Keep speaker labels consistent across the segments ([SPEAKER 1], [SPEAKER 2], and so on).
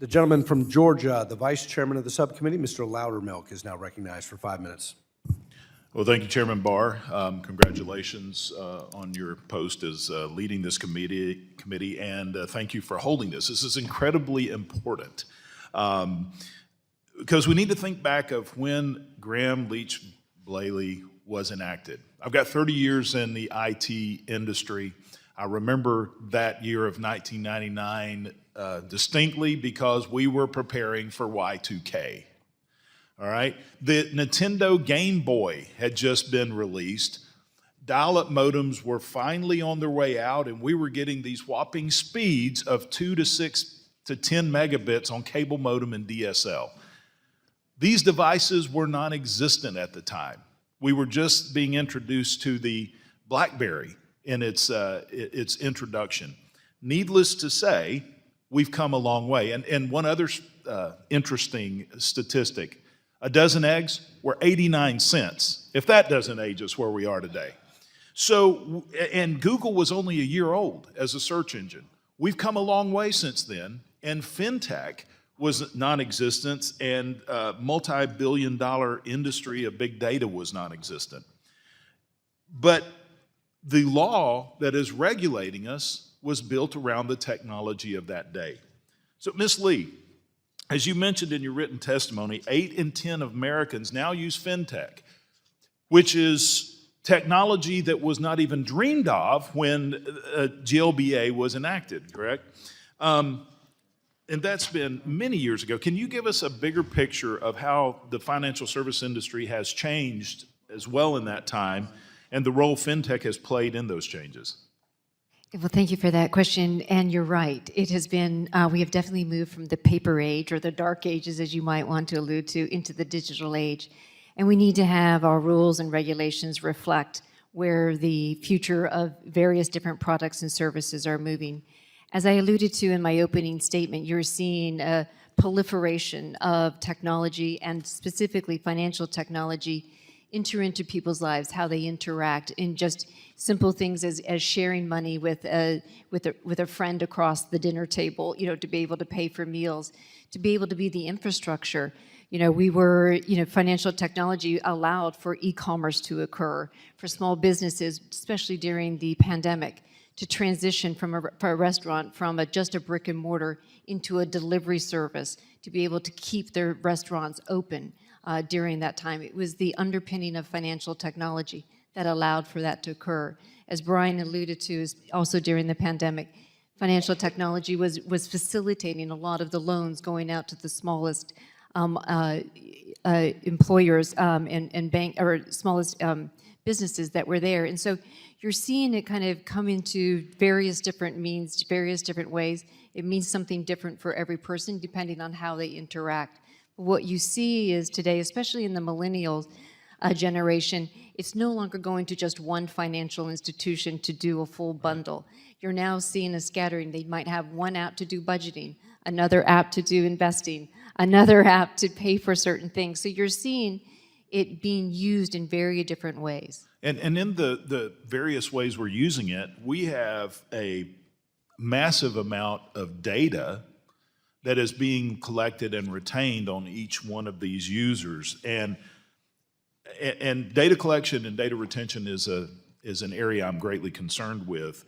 [SPEAKER 1] The gentleman from Georgia, the vice chairman of the subcommittee, Mr. Loudermilk, is now recognized for 5 minutes.
[SPEAKER 2] Well, thank you, Chairman Barr. Congratulations on your post as leading this committee, and thank you for holding this. This is incredibly important because we need to think back of when Gramm-Leach-Bliley was enacted. I've got 30 years in the IT industry. I remember that year of 1999 distinctly because we were preparing for Y2K. All right, the Nintendo Game Boy had just been released. Dial-up modems were finally on their way out, and we were getting these whopping speeds of 2 to 6 to 10 megabits on cable modem and DSL. These devices were non-existent at the time. We were just being introduced to the BlackBerry in its introduction. Needless to say, we've come a long way. And one other interesting statistic, a dozen eggs were 89 cents, if that doesn't age us where we are today. So, and Google was only a year old as a search engine. We've come a long way since then, and fintech was non-existent, and multi-billion-dollar industry of big data was non-existent. But the law that is regulating us was built around the technology of that day. So, Ms. Lee, as you mentioned in your written testimony, 8 in 10 Americans now use fintech, which is technology that was not even dreamed of when GLBA was enacted, correct? And that's been many years ago. Can you give us a bigger picture of how the financial service industry has changed as well in that time and the role fintech has played in those changes?
[SPEAKER 3] Well, thank you for that question, and you're right. It has been, we have definitely moved from the paper age, or the dark ages, as you might want to allude to, into the digital age. And we need to have our rules and regulations reflect where the future of various different products and services are moving. As I alluded to in my opening statement, you're seeing a proliferation of technology, and specifically financial technology, enter into people's lives, how they interact in just simple things as sharing money with a friend across the dinner table, to be able to pay for meals, to be able to be the infrastructure. Financial technology allowed for e-commerce to occur, for small businesses, especially during the pandemic, to transition from a restaurant from just a brick and mortar into a delivery service, to be able to keep their restaurants open during that time. It was the underpinning of financial technology that allowed for that to occur. As Brian alluded to, also during the pandemic, financial technology was facilitating a lot of the loans going out to the smallest employers and bank, or smallest businesses that were there. And so you're seeing it kind of come into various different means, various different ways. It means something different for every person depending on how they interact. What you see is today, especially in the millennials generation, it's no longer going to just one financial institution to do a full bundle. You're now seeing a scattering. They might have one app to do budgeting, another app to do investing, another app to pay for certain things. So you're seeing it being used in very different ways.
[SPEAKER 2] And in the various ways we're using it, we have a massive amount of data that is being collected and retained on each one of these users. And data collection and data retention is an area I'm greatly concerned with.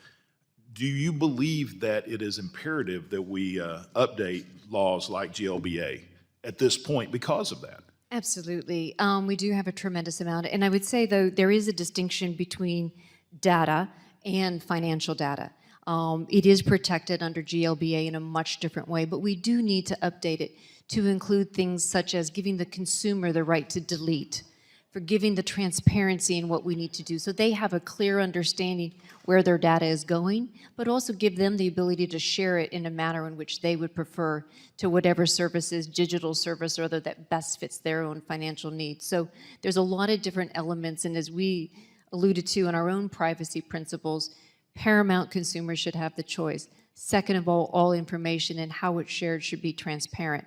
[SPEAKER 2] Do you believe that it is imperative that we update laws like GLBA at this point because of that?
[SPEAKER 3] Absolutely. We do have a tremendous amount. And I would say, though, there is a distinction between data and financial data. It is protected under GLBA in a much different way, but we do need to update it to include things such as giving the consumer the right to delete, for giving the transparency in what we need to do so they have a clear understanding where their data is going, but also give them the ability to share it in a manner in which they would prefer to whatever services, digital service or other, that best fits their own financial needs. So there's a lot of different elements, and as we alluded to in our own privacy principles, paramount, consumers should have the choice. Second of all information and how it's shared should be transparent,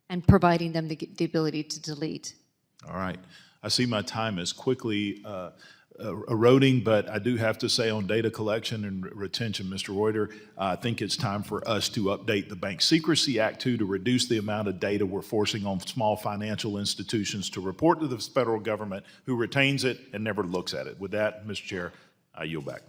[SPEAKER 3] and providing them the ability to delete.
[SPEAKER 2] All right. I see my time is quickly eroding, but I do have to say on data collection and retention, Mr. Reuter, I think it's time for us to update the Bank Secrecy Act too, to reduce the amount of data we're forcing on small financial institutions to report to the federal government, who retains it and never looks at it. With that, Mr. Chair, I yield back.